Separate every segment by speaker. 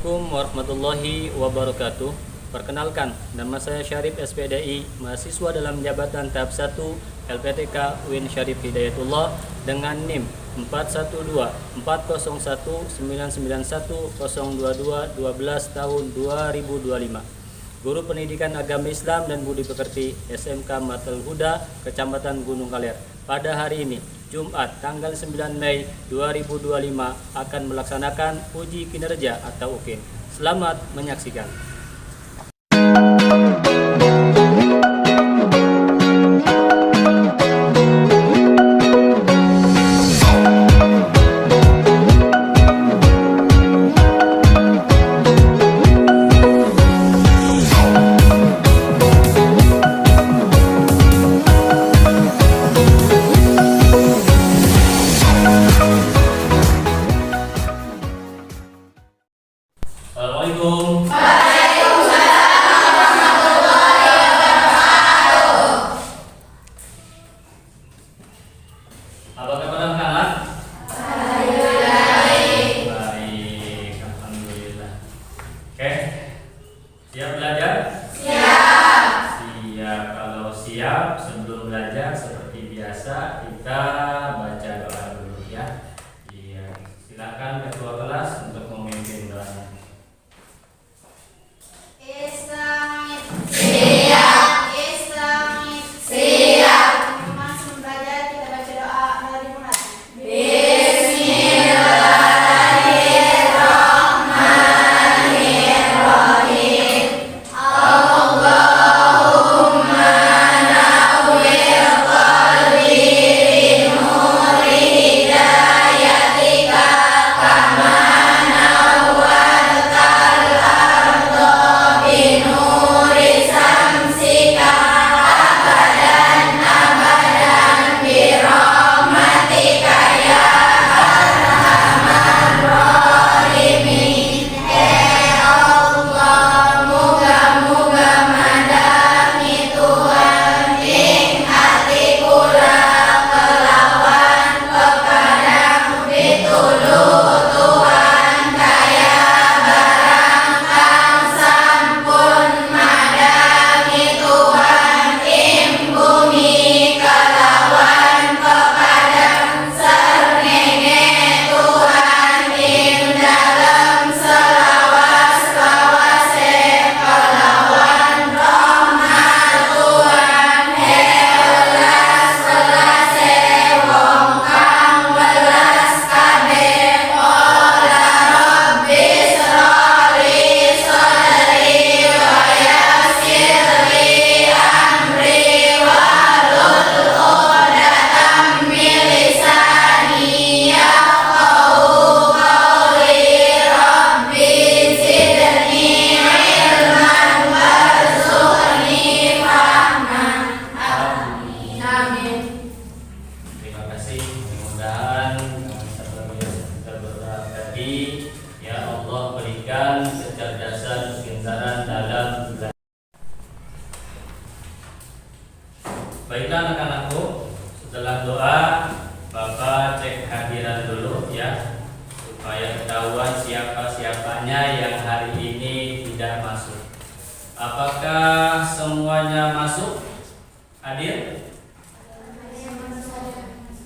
Speaker 1: Assalamualaikum warahmatullahi wabarakatuh. Perkenalkan, nama saya Syarif SPDI, mahasiswa dalam jabatan tahap 1 LPTK UIN Syarif Hidayatullah dengan NIM 412-401-991-022-12 tahun 2025. Guru Pendidikan Agama Islam dan Budi Pekerti SMK Matal Huda, Kecamatan Gunung Kaler. Pada hari ini, Jumat tanggal 9 Mei 2025 akan melaksanakan uji kinerja atau UKIN. Selamat menyaksikan. Assalamualaikum. Apa kabar anak-anak? Baik, alhamdulillah. Oke, siap belajar? Siap. Kalau siap, sebelum belajar seperti biasa kita baca doa dulu ya. Iya, silakan ketua kelas untuk memimpin doanya. Kecerdasan, kepintaran dalam belajar. Baiklah anak-anakku, setelah doa Bapak cek hadiran dulu ya, supaya ketahuan siapa-siapanya yang hari ini tidak masuk. Apakah semuanya masuk? Hadir?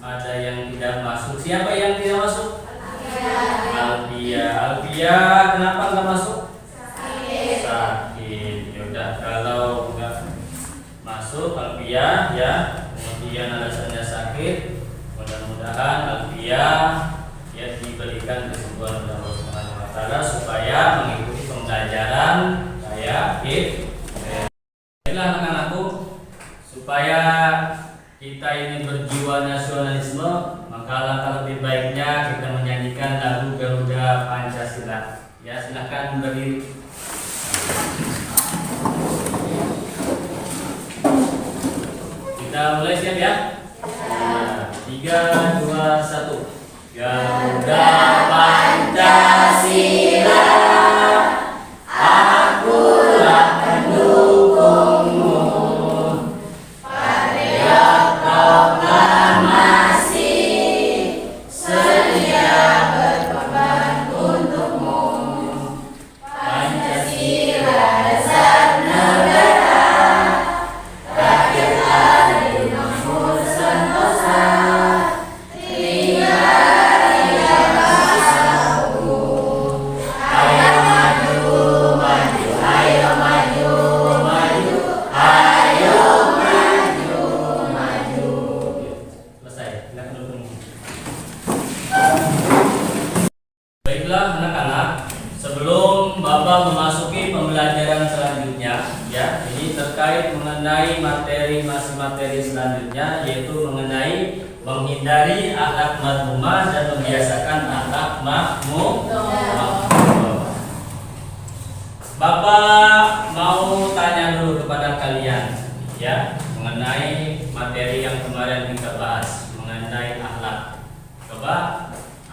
Speaker 1: Ada yang tidak masuk. Siapa yang tidak masuk? Alfia, kenapa nggak masuk? Sakit. Yaudah, kalau nggak masuk Alfia ya, kemudian alasannya sakit, mudah-mudahan Alfia ya diberikan kesembuhan oleh Allah Subhanahu wa taala supaya mengikuti pembelajaran saya Baiklah anak-anakku, supaya kita ini berjiwa nasionalisme, maka langkah lebih baiknya kita menyanyikan lagu Garuda Pancasila. Ya, silahkan berdiri. Kita mulai, siap ya? 3, 2, 1. Garuda Pancasila, akulah pendukungmu. Patriot proklamasi, sedia berkorban untukmu. Baiklah anak-anak, sebelum Bapak memasuki pembelajaran selanjutnya, ya, ini terkait mengenai materi selanjutnya, yaitu mengenai menghindari akhlak madmumah dan membiasakan akhlak mahmudah. Bapak mau tanya dulu kepada kalian, ya, mengenai materi yang kemarin kita bahas mengenai akhlak. Coba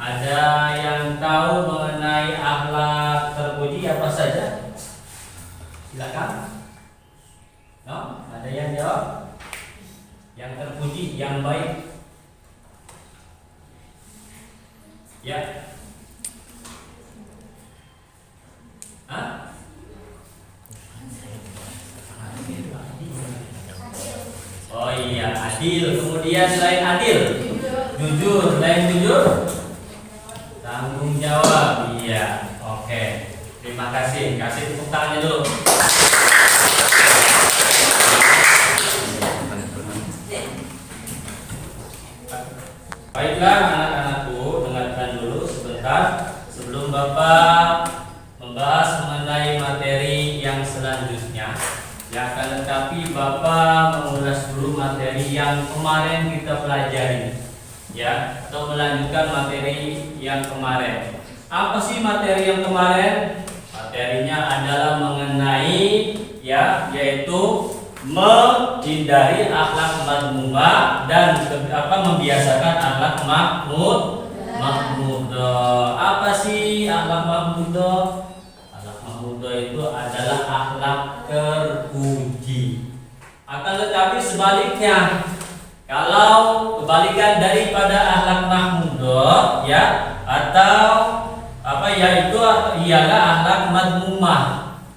Speaker 1: ada yang tahu mengenai akhlak terpuji apa saja? Silakan. No, ada yang jawab? Yang terpuji, yang baik. Ya. Hah? Oh iya, adil. Kemudian selain adil, jujur. Selain jujur, tanggung jawab. Iya, oke. Terima kasih. Kasih tepuk tangannya dulu. Baiklah anak-anakku, dengarkan dulu sebentar sebelum Bapak membahas mengenai materi yang selanjutnya. Ya, akan tetapi Bapak mengulas dulu materi yang kemarin kita pelajari, ya, atau melanjutkan materi yang kemarin. Apa sih materi yang kemarin? Materinya adalah mengenai, ya, yaitu menghindari akhlak madmumah dan membiasakan akhlak mahmudah. Apa sih akhlak mahmudah? Mahmudah itu adalah akhlak terpuji. Akan tetapi sebaliknya, kalau kebalikan daripada akhlak mahmudah, ya, atau yaitu ialah akhlak madmumah.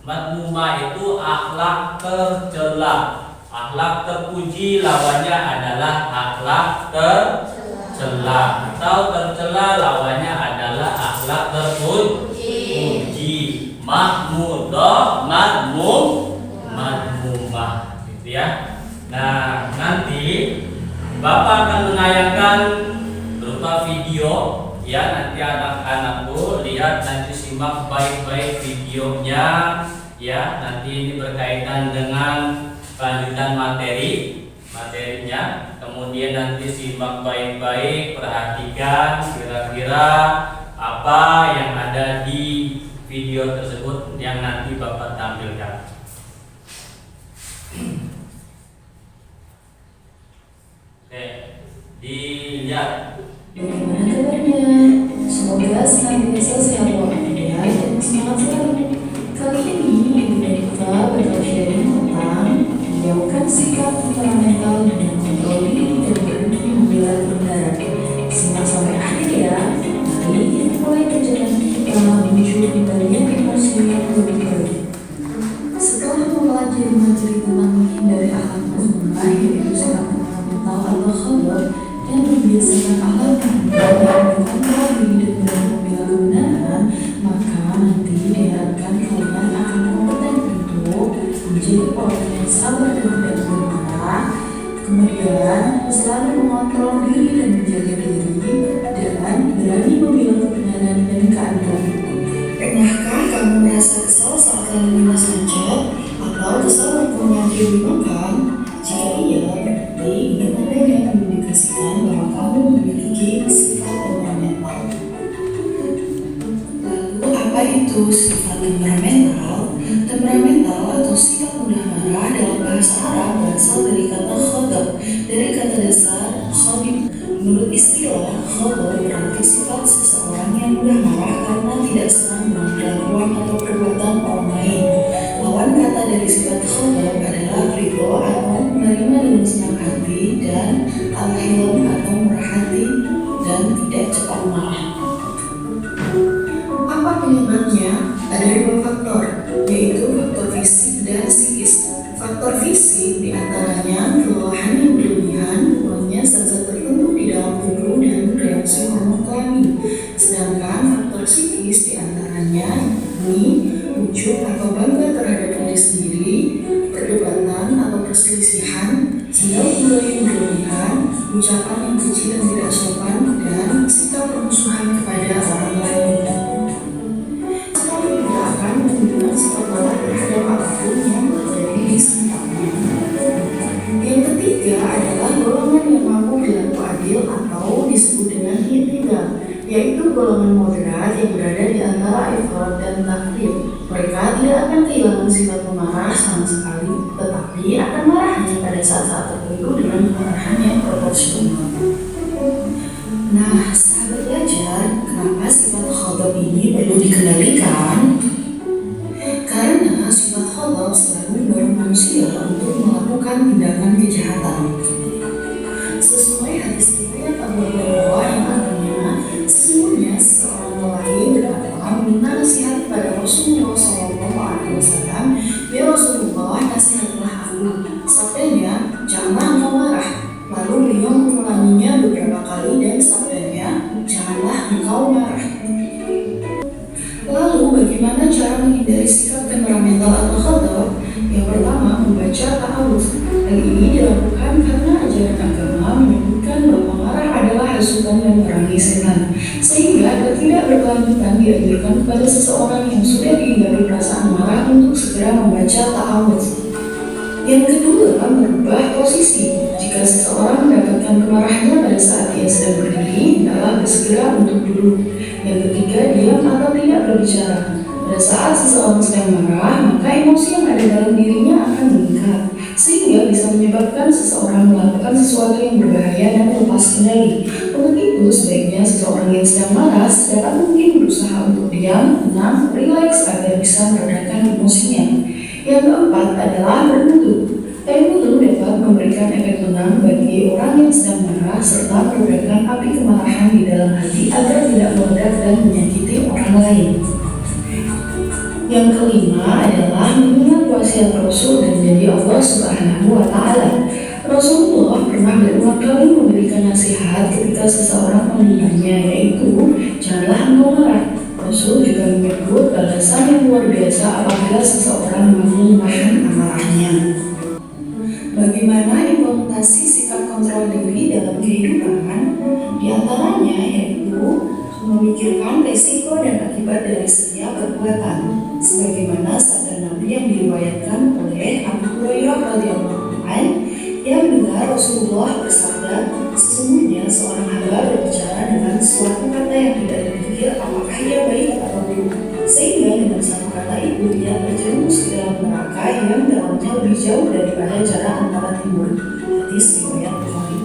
Speaker 1: Madmumah itu akhlak tercela. Akhlak terpuji lawannya adalah akhlak tercela. Atau tercela lawannya adalah akhlak terpuji. Mahmudah, madmumah, gitu ya. Nah, nanti Bapak akan menayangkan berupa video, ya. Nanti anak-anakku lihat, nanti simak baik-baik videonya, ya. Nanti ini berkaitan dengan lanjutan materinya. Kemudian nanti simak baik-baik, perhatikan kira-kira apa yang ada di video tersebut yang nanti Bapak tampilkan. Oke, dilihat.
Speaker 2: Bagaimana kabarnya? Semoga senantiasa sehat walafiat dan semangat selalu. Kali ini Ibu dan kita bakal sharing tentang menjauhkan sikap temperamental dan kontrol diri dan berhenti membela kebenaran. Simak sampai akhir ya. Mari kita mulai perjalanan kita menuju kembalian emosi yang lebih baik. Setelah mempelajari materi tentang menghindari akhlak madmumah, yaitu sikap temperamental atau khadab, dan membiasakan akhlak mahmudah dan mengontrol diri dan berani membela kebenaran, maka nanti diharapkan kalian akan kompeten untuk menjadi orang yang sabar dan tidak bermarah, kemudian selalu mengontrol diri dan menjaga diri, dan berani membela kebenaran dan keadilan. Pernahkah kamu merasa kesal saat lalu lintas macet atau kesal hukum yang dimakan? Jika iya, berarti ini tanda yang mengindikasikan bahwa kamu memiliki sifat temperamental. Lalu apa itu sifat temperamental? Temperamental atau sifat mudah marah dalam bahasa Arab berasal dari kata khadab, dari kata dasar khabib. Menurut istilah, khadab berarti sifat seseorang yang mudah marah karena tidak senang dengan kelakuan atau perbuatan orang lain. Lawan kata dari sifat khadab adalah ridho atau menerima dengan senang hati, dan al-hilm atau murah hati dan tidak cepat marah. Apa penyebabnya? Ada dua faktor, yaitu faktor fisik dan psikis. Faktor fisik diantaranya kelelahan yang berlebihan, kurangnya zat-zat tertentu di dalam tubuh dan reaksi hormon kelamin. Sedangkan faktor psikis diantaranya ujub atau bangga terhadap diri sendiri, perdebatan atau perselisihan, sendal gula yang berlebihan, ucapan yang keji dan tidak sopan, dan sikap permusuhan kepada orang lain. Mereka tidak akan kehilangan sifat pemarah sama sekali, tetapi akan marah hanya pada saat-saat tertentu dengan kemarahan yang proporsional. Nah, sahabat belajar, kenapa sifat ghadab ini perlu dikendalikan? Karena sifat ghadab selalu mendorong manusia untuk melakukan tindakan kejahatan. Sesuai hadis riwayat Abu Hurairah yang artinya, sesungguhnya seorang lelaki berkata meminta nasihat pada Rasulullah SAW. Ya Rasulullah, nasihatlah aku. Sabdanya, janganlah engkau marah. Lalu beliau mengulanginya beberapa kali dan sabdanya, janganlah engkau marah. Lalu bagaimana cara menghindari sikap temperamental atau ghadab? Yang pertama, membaca ta'awudz. Hal ini dilakukan karena ajaran agama menyebutkan bahwa marah adalah hasutan dan merangi setan, sehingga tidak berkelanjutan dianjurkan kepada seseorang yang sudah dihindari perasaan marah untuk segera membaca ta'awudz. Yang kedua, merubah posisi. Jika seseorang mendapatkan kemarahannya pada saat dia sedang berdiri, hendaklah bersegera untuk duduk. Yang ketiga, diam atau tidak berbicara. Pada saat seseorang sedang marah, maka emosi yang ada dalam dirinya akan meningkat, sehingga bisa menyebabkan seseorang melakukan sesuatu yang berbahaya dan lepas kendali. Untuk itu, sebaiknya seseorang yang sedang marah sedapat mungkin berusaha untuk diam, tenang, rileks agar bisa meredakan emosinya. Yang keempat adalah berwudu. Air wudu dapat memberikan efek tenang bagi orang yang sedang marah serta meredakan api kemarahan di dalam hati agar tidak meledak dan menyakiti orang lain. Yang kelima adalah mengingat wasiat Rasul dan janji Allah Subhanahu wa Ta'ala. Rasulullah pernah berulang kali memberikan nasihat ketika seseorang menghinanya, yaitu janganlah engkau marah. Rasul juga menyebut balasan yang luar biasa apabila seseorang mampu menahan amarahnya. Bagaimana implementasi sikap kontrol diri dalam kehidupan? Di antaranya yaitu memikirkan risiko dan akibat dari setiap perbuatan, sebagaimana sabda Nabi yang diriwayatkan oleh Abu Hurairah radhiyallahu anhu yang mendengar Rasulullah bersabda, sesungguhnya seorang hamba berbicara dengan suatu kata yang tidak dipikir apakah ia baik atau buruk, sehingga dengan satu kata itu ia terjerumus ke dalam neraka yang dalamnya lebih jauh daripada jarak antara timur. Hadis riwayat Bukhari.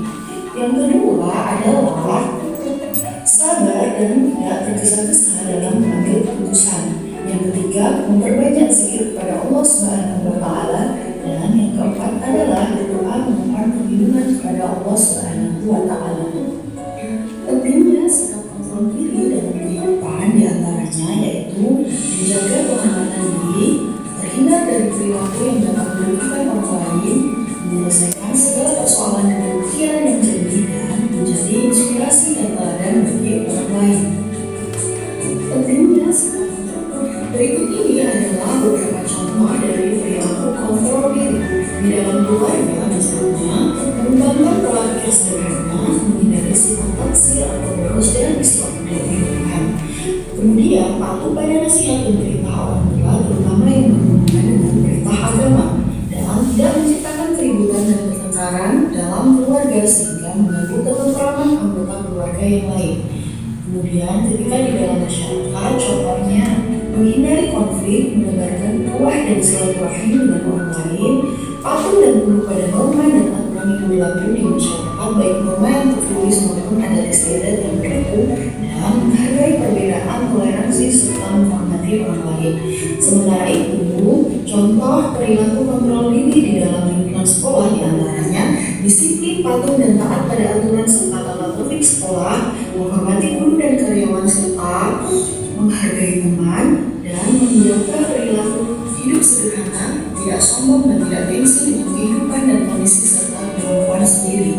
Speaker 2: Yang kedua adalah sabar dan tidak tergesa-gesa dalam mengambil keputusan. Yang ketiga, memperbanyak zikir kepada Allah Subhanahu wa Ta'ala. Dan yang keempat adalah berdoa memohon perlindungan kepada Allah Subhanahu wa Ta'ala. Pentingnya sikap kontrol diri dalam kehidupan diantaranya yaitu menjaga kehormatan diri, terhindar dari perilaku yang dapat merugikan orang lain, menyelesaikan segala persoalan dengan pikiran yang jernih dan menjadi inspirasi dan teladan bagi orang lain. Pentingnya sikap kontrol. Berikut ini adalah beberapa contoh dari perilaku kontrol diri. Di dalam keluarga, misalnya, mengembangkan pola pikir sederhana, menghindari sifat taksir atau boros dan Islam kehidupan. Kemudian, patuh pada nasihat dan perintah orang tua, terutama yang berhubungan dengan perintah agama, dan tidak menciptakan keributan dan pertengkaran dalam keluarga sehingga mengganggu ketentraman anggota keluarga yang lain. Kemudian, ketika di dalam masyarakat, contohnya menghindari konflik, menebarkan ukhuwah dan silaturahim dengan orang lain, patuh dan tunduk pada norma dan aturan yang berlaku di masyarakat, baik norma yang tertulis maupun adat istiadat yang berlaku, dan menghargai perbedaan, toleransi serta menghormati orang lain. Sementara itu, contoh perilaku kontrol diri di dalam lingkungan sekolah diantaranya disiplin, patuh dan taat pada aturan serta tata tertib sekolah, menghormati guru dan karyawan serta menghargai teman, dan menjaga perilaku hidup sederhana, tidak sombong dan tidak gengsi dengan kehidupan dan kondisi serta kemampuan sendiri.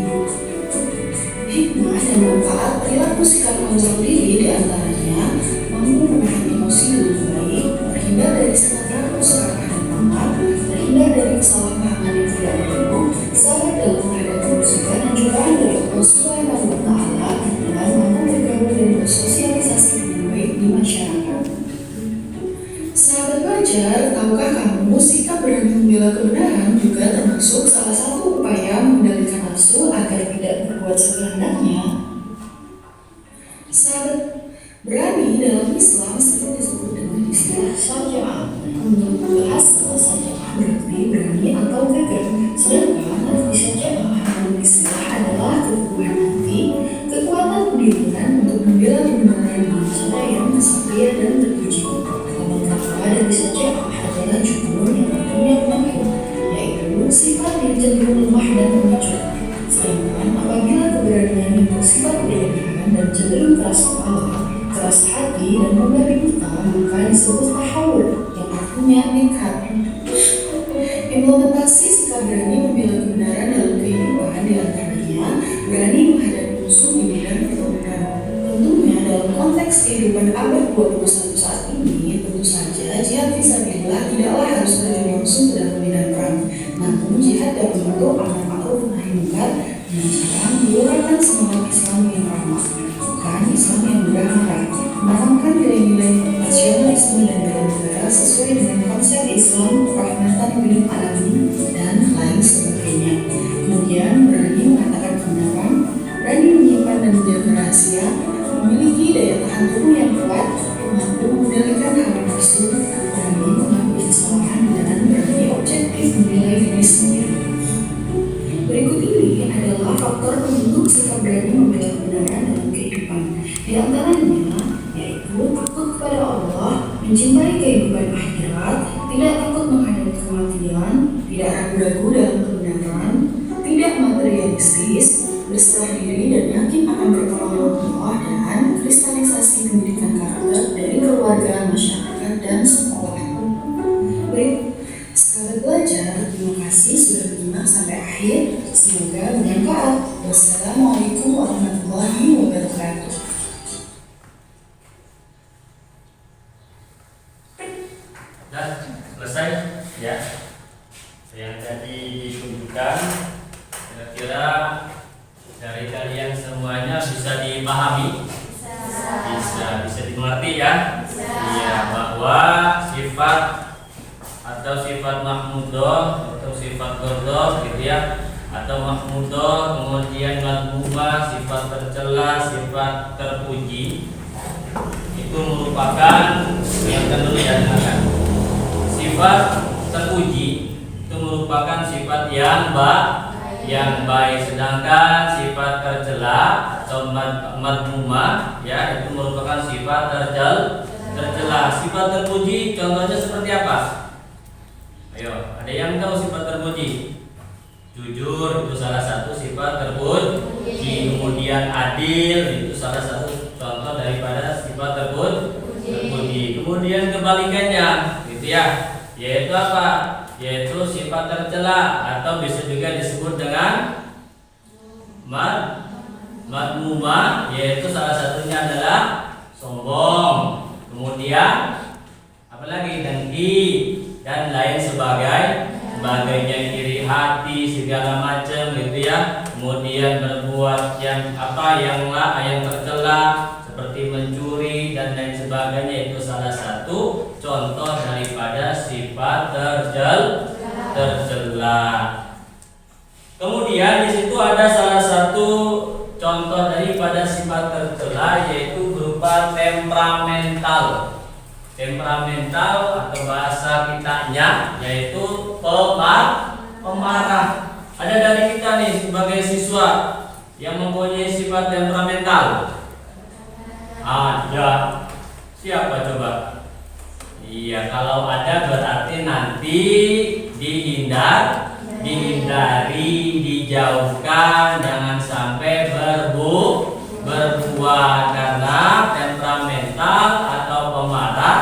Speaker 2: Hikmah dan manfaat perilaku sikap kontrol diri diantaranya mampu menahan emosi dengan baik, terhindar dari sikap ragu, serakah dan tamak, terhindar dari kesalahpahaman yang tidak perlu, sabar dalam menghadapi musibah dan cobaan dari Allah Subhanahu wa Ta'ala, dan mampu bergaul dan bersosialisasi dengan baik di masyarakat. Sahabat belajar, tahukah kamu sikap berani membela kebenaran juga termasuk salah satu upaya mengendalikan nafsu agar tidak berbuat sekehendaknya? Sahabat, berani dalam Islam sering disebut dengan istilah syaja'ah. setia dan terpuji. Namun kata dari sejak adalah jujur yang artinya penuh, yaitu sifat yang cenderung lemah dan pengecut. Sedangkan apabila keberanian yang bersifat berlebihan dan cenderung keras kepala, keras hati dan membabi buta, maka disebut tahawul yang artinya nekat. Implementasi sikap berani membela kebenaran dalam kehidupan diantaranya berani menghadapi musuh di bidang pertempuran. Tentunya dalam konteks kehidupan abad 21 saat ini, tentu saja jihad fisabilillah tidaklah harus terjun langsung ke dalam medan perang. Namun jihad dalam bentuk amar ma'ruf nahi munkar dengan cara menggelorakan semangat Islam yang ramah, bukan Islam yang berharap, menanamkan nilai-nilai nasionalisme dan bela negara sesuai dengan konsep Islam, rahmatan lil alamin dan lain sebagainya. Kemudian berani mengatakan kebenaran, berani menyimpan dan menjaga rahasia, memiliki daya tahan tubuh yang kuat, mampu mengendalikan hawa nafsu, berani mengakui kesalahan dan berani objektif menilai diri sendiri. Berikut ini adalah faktor pembentuk sikap berani membela kebenaran dalam kehidupan. Di antaranya yaitu takut kepada Allah, mencintai kehidupan akhirat, tidak takut menghadapi kematian, tidak ragu-ragu dalam kebenaran, tidak materialistis, berserah diri dan yakin akan pertolongan Allah, dan kristalisasi pendidikan karakter dari keluarga, masyarakat, dan sekolah. Baik, sahabat belajar, terima kasih sudah menyimak sampai akhir. Semoga bermanfaat. Wassalamualaikum warahmatullahi wabarakatuh.
Speaker 1: Sudah selesai ya yang tadi ditunjukkan. Kira-kira dari kalian semuanya bisa dipahami, bisa dimengerti ya. Iya, bahwa sifat atau sifat mahmudah atau sifat ghadab gitu ya, atau mahmudah kemudian madhumah, sifat tercela, sifat terpuji, itu merupakan yang dulu ya, dengarkan. Sifat terpuji itu merupakan sifat yang baik, sedangkan sifat tercela atau madhumah ya itu merupakan sifat tercela. Sifat terpuji contohnya seperti apa? Ayo, ada yang tahu sifat terpuji? Jujur itu salah satu sifat terpuji. Kemudian adil itu salah satu contoh daripada sifat terpuji. Kemudian kebalikannya gitu ya, yaitu apa? Yaitu sifat tercela atau bisa juga disebut dengan madmumah, yaitu salah satunya adalah sombong. Kemudian apalagi dengki dan lain sebagainya, iri hati segala macam gitu ya. Kemudian berbuat yang tercela seperti mencuri dan lain sebagainya, itu salah satu contoh daripada sifat tercela. Kemudian di situ ada salah satu contoh daripada sifat tercela, yaitu berupa temperamental. Temperamental atau bahasa kitanya yaitu pemarah. Ada dari kita nih sebagai siswa yang mempunyai sifat temperamental? Ada. Siapa coba? Iya, kalau ada berarti nanti dihindari, dijauhkan, jangan sampai berbuat, karena temperamental atau pemarah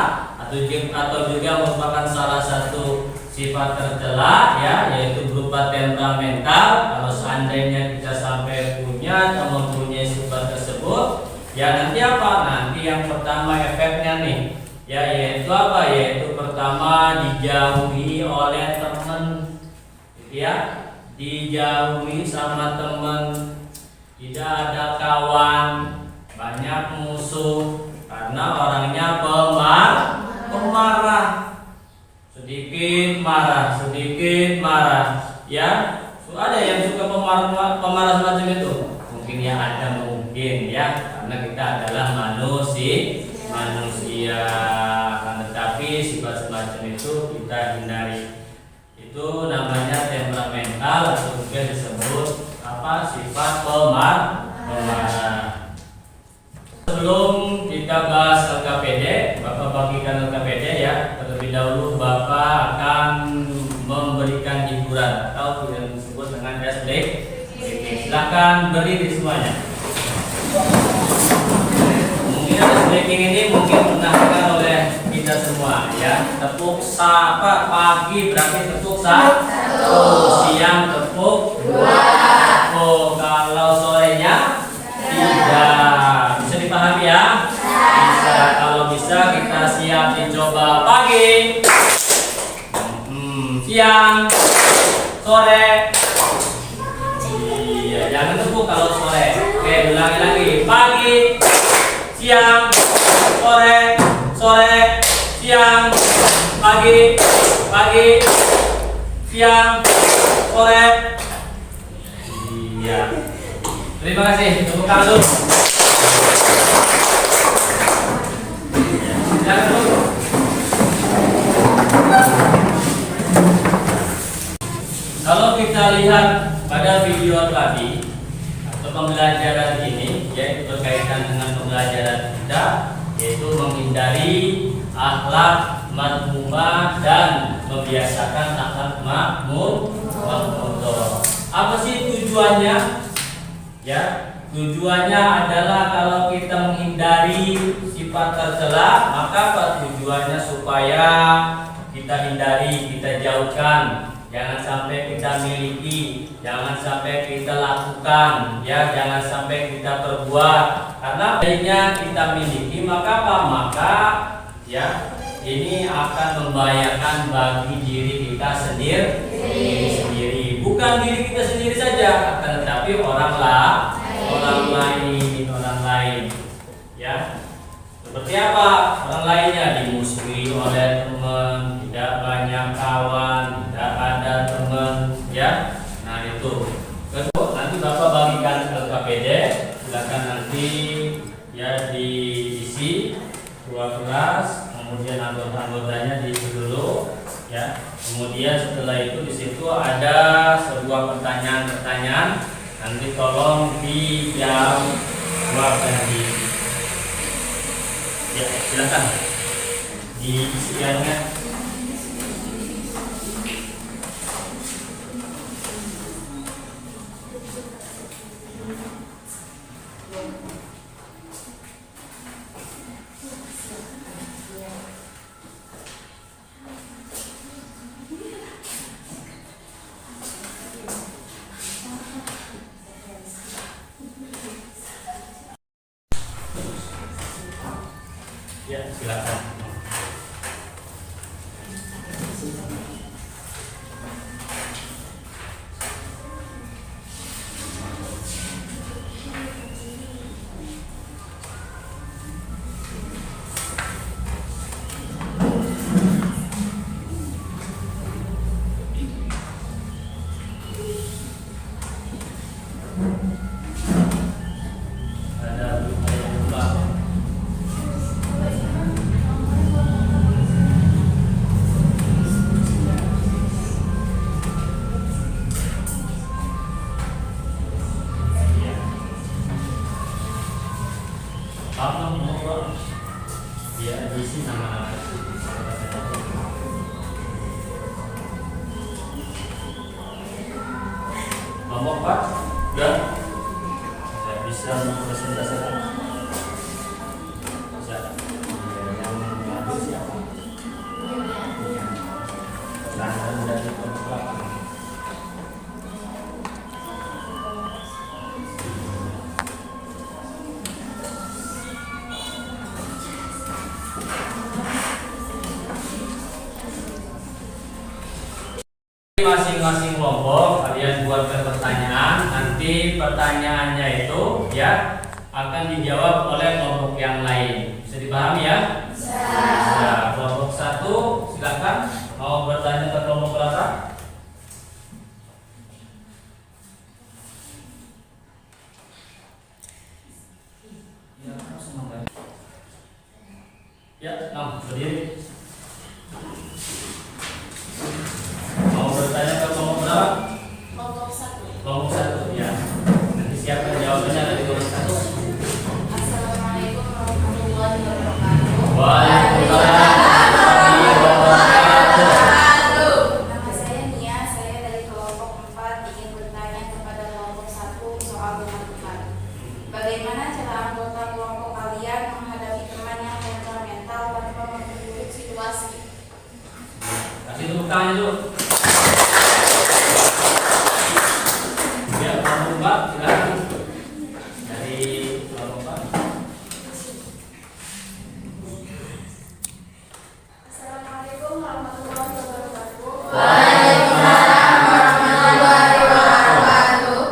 Speaker 1: atau juga merupakan salah satu sifat tercela ya, yaitu berupa temperamental. Kalau seandainya kita sampai punya atau mempunyai sifat tersebut, ya nanti apa? Nanti yang pertama efeknya nih ya, yaitu apa? Yaitu pertama dijauhi oleh teman gitu ya, dijauhi sama teman, tidak ada kawan, banyak musuh, karena orangnya pemarah, sedikit marah ya. Ada yang suka pemarah semacam itu? Mungkin ya, ada mungkin ya, karena kita adalah manusia. Tetapi sifat semacam itu kita hindari. Itu namanya temperamental atau juga disebut apa? Sifat pemarah. Sebelum kita kita bahas LKPD, Bapak bagikan LKPD ya. Terlebih dahulu Bapak akan memberikan hiburan atau yang disebut dengan ice breaking. Silakan berdiri semuanya. Mungkin ice breaking ini mungkin pernah dengar oleh kita semua ya. Tepuk sapa pagi berarti tepuk satu, siang tepuk dua. Oh, kalau sorenya tidak. Bisa dipahami ya? Bisa. Kalau bisa kita siap dicoba pagi, siang, sore. Iya, jangan tepuk kalau sore. Oke, ulangi lagi. Pagi, siang, sore, sore, siang, pagi, pagi, siang, sore. Iya. Terima kasih. Tepuk tangan dulu. Silakan dulu. Kalau kita lihat pada video tadi atau pembelajaran ini, yaitu berkaitan dengan pembelajaran kita, yaitu menghindari akhlak madmumah dan membiasakan akhlak mahmudah. Apa sih tujuannya? Ya, tujuannya adalah kalau kita menghindari sifat tercela, maka apa tujuannya? Supaya kita hindari, kita jauhkan. Jangan sampai kita miliki, jangan sampai kita lakukan, ya, jangan sampai kita perbuat. Karena baiknya kita miliki, maka apa? Maka ya, ini akan membahayakan bagi diri kita sendiri. Bukan diri kita sendiri saja, akan tetapi orang lain. Ya. Seperti apa? Orang lainnya dimusuhi oleh teman, tidak banyak kawan, tidak ada teman, ya. Nah itu. Kedua, nanti Bapak bagikan LKPD, silakan nanti ya diisi dua kelas, kemudian anggotanya diisi dulu, ya. Kemudian setelah itu di situ ada sebuah pertanyaan-pertanyaan, nanti tolong dijawab nanti. Ya, silakan diisikannya. Ya, silakan. Ada yang lupa. Ya, diisi sama kelompok Pak, ya, saya bisa mempresentasikan. Bisa. Yang maju siapa? Tangan dari kelompok Pak. Masing-masing kelompok kalian buatkan pertanyaan, nanti pertanyaannya itu ya akan dijawab oleh kelompok yang lain. Bisa dipahami ya? Bisa. Kelompok satu silakan mau bertanya ke kelompok berapa? Ya, berdiri. Mau bertanya ke kelompok berapa? Kelompok satu, ya. Nanti siapa jawabannya dari kelompok satu?
Speaker 3: Assalamualaikum warahmatullahi wabarakatuh.
Speaker 1: tangannya dulu. Ya, kelompok 4 silakan. Dari kelompok 4.
Speaker 3: Assalamualaikum warahmatullahi wabarakatuh.
Speaker 4: Waalaikumsalam warahmatullahi wabarakatuh.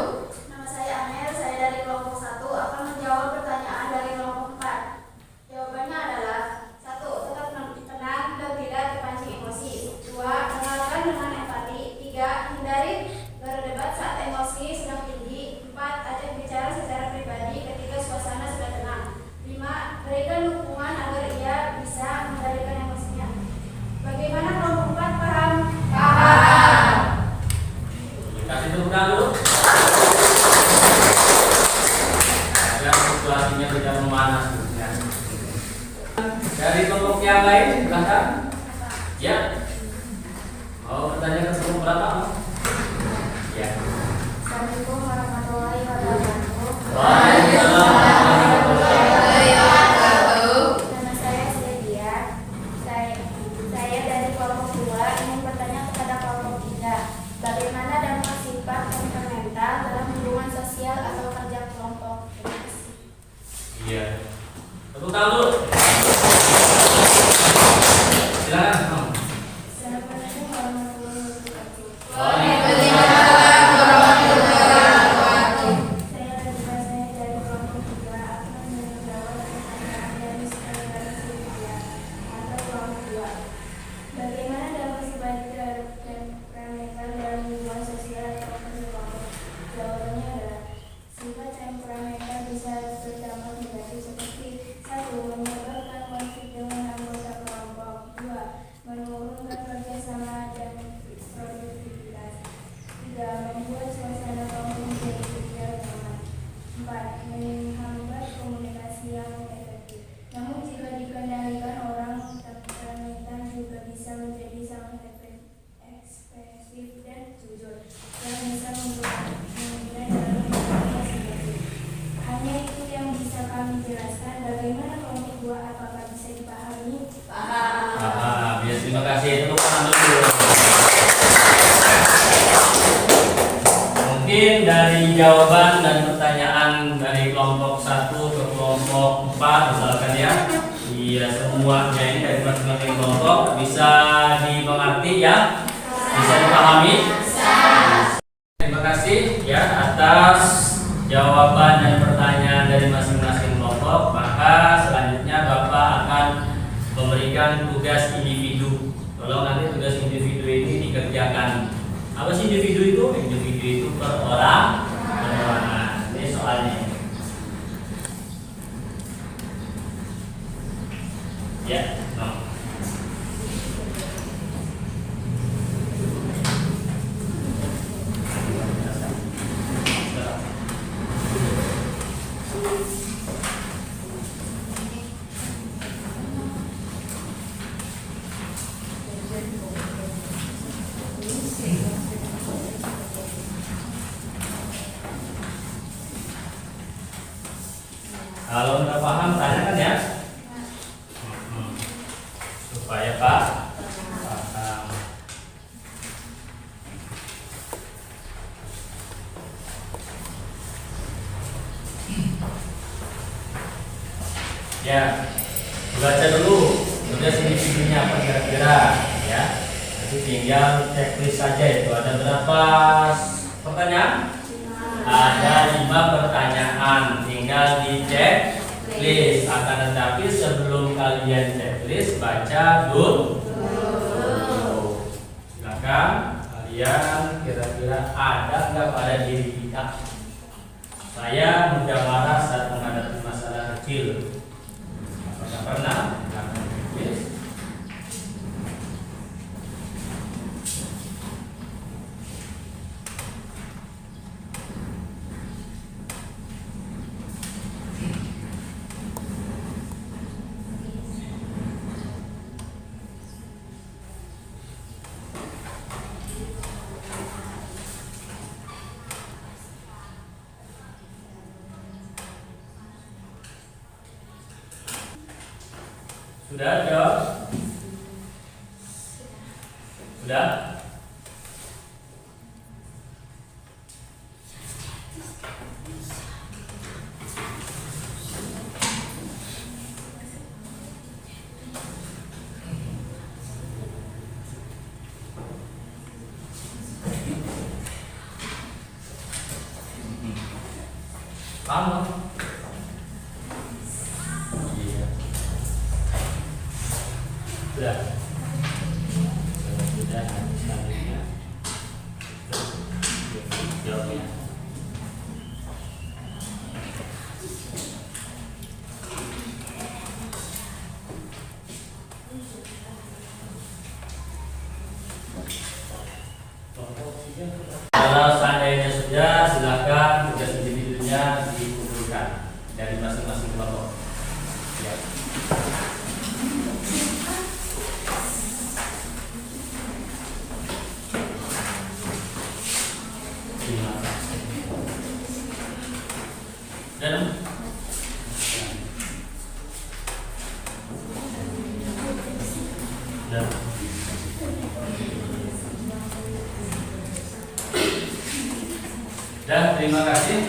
Speaker 3: Nama saya Amel, saya dari kelompok 1 akan menjawab pertanyaan dari kelompok 4. Jawabannya adalah 1. Tetap tenang dan tidak terpancing emosi. 2. Dengarkan dengan empati. 3. Hindari berdebat saat emosi sedang tinggi. 4. Ajak bicara secara pribadi ketika suasana sudah tenang. 5. Berikan dukungan agar ia bisa mengendalikan emosinya. Bagaimana kelompok 4 paham?
Speaker 4: Paham.
Speaker 1: Kasih tepuk tangan dulu. Agar situasinya tidak memanas. Ya. Dari kelompok yang lain, silakan. Ya. Mau bertanya ke kelompok berapa? Ya.
Speaker 3: Assalamualaikum warahmatullahi wabarakatuh.
Speaker 1: Waalaikumsalam warahmatullahi wabarakatuh.
Speaker 3: Nama saya Sledia. Saya dari kelompok 2 ingin bertanya kepada kelompok 3. Bagaimana dampak sifat temperamental dalam hubungan sosial atau kerja kelompok? Terima kasih.
Speaker 1: Iya. Tepuk tangan dulu. Silakan.
Speaker 3: Assalamualaikum warahmatullahi wabarakatuh.
Speaker 4: Waalaikumsalam warahmatullahi wabarakatuh.
Speaker 3: Saya dari kelompok 3 akan menjawab pertanyaan dari saudara Sledia atau kelompok 2. Bagaimana dampak sifat temperamental dalam hubungan sosial atau kerja kelompok? Jawabannya adalah sifat temperamental bisa berdampak negatif seperti 1. Menyebabkan konflik dengan anggota kelompok. 2. Menurunkan kerjasama dan produktivitas. 3. Membuat suasana kelompok menjadi tidak nyaman. 4. Menghambat komunikasi yang efektif. Namun jika dikendalikan, orang temperamental juga bisa menjadi sangat ekspresif dan jujur yang bisa mengguna dalam komunikasi. Hanya itu yang bisa kami jelaskan. Bagaimana kelompok 2? Apakah bisa dipahami?
Speaker 1: Ah, biasa, terima kasih. Tepuk tangan dulu. Mungkin dari jawaban dan pertanyaan dari kelompok 1 ke kelompok 4 misalkan ya. Iya, semuanya ini dari masing-masing kelompok bisa dimengerti ya? Bisa dipahami? Terima kasih ya atas jawaban dan pertanyaan dari masing-masing kelompok. Maka selanjutnya Bapak akan memberikan tugas individu. Kalau nanti tugas individu ini dikerjakan. Apa sih individu itu? Individu itu per orang. Ini soalnya. Ya. No. Kalau nggak paham tanyakan ya. Supaya Pak paham. Ya, baca dulu tugas individunya apa kira-kira ya. Nanti tinggal checklist saja itu. Ada berapa pertanyaan? Ada 5 pertanyaan, tinggal dicek list. Akan tetapi sebelum kalian checklist, baca dulu. Silakan kalian kira-kira ada nggak pada diri kita? Saya mudah marah saat menghadapi masalah kecil. Apakah pernah? Checklist. Sudah jawab? Sudah? Paham? Iya. Sudah. Sudah. Selanjutnya. Jawabnya. Kalau seandainya sudah, silakan tugas individunya dikumpulkan dari masing-masing kelompok. Ya. Terima kasih. Dan terima kasih.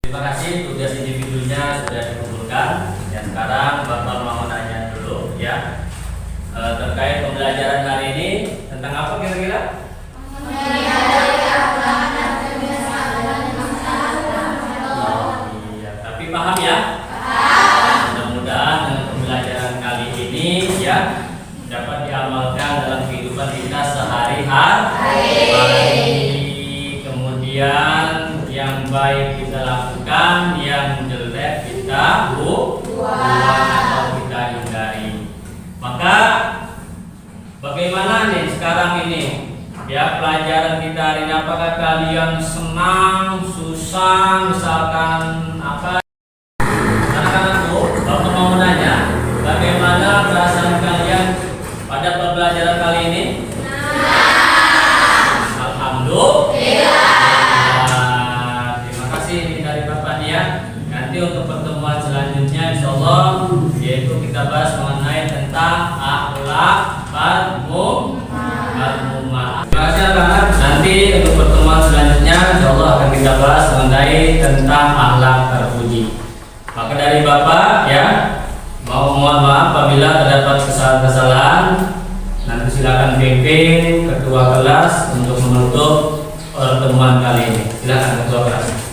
Speaker 1: Terima kasih, tugas individunya sudah dikumpulkan. Ya, sekarang Bapak mau nanya dulu ya, terkait pembelajaran hari ini tentang apa kira-kira? Iya, tapi paham ya? Mudah-mudahan dengan pembelajaran kali ini ya dapat diamalkan dalam kehidupan kita sehari-hari. Kemudian yang baik kita lakukan, yang jelek kita buang atau kita hindari. Maka bagaimana nih sekarang ini? Ya, pelajaran kita hari ini, apakah kalian senang, susah, misalkan apa? Anak-anakku, Bapak mau nanya, bagaimana perasaan kalian pada pembelajaran kali ini? Alhamdulillah. Terima kasih dari Bapak ya. Nanti untuk pertemuan selanjutnya insyaallah yaitu kita bahas mengenai tentang akhlak marhumah. Terima kasih anak-anak. Nanti untuk pertemuan selanjutnya insyaallah akan kita bahas mengenai tentang akhlak terpuji. Maka dari Bapak ya, mohon maaf apabila terdapat kesalahan-kesalahan. Nanti silakan pimpin ketua kelas untuk menutup pertemuan kali ini. Silakan ketua kelas.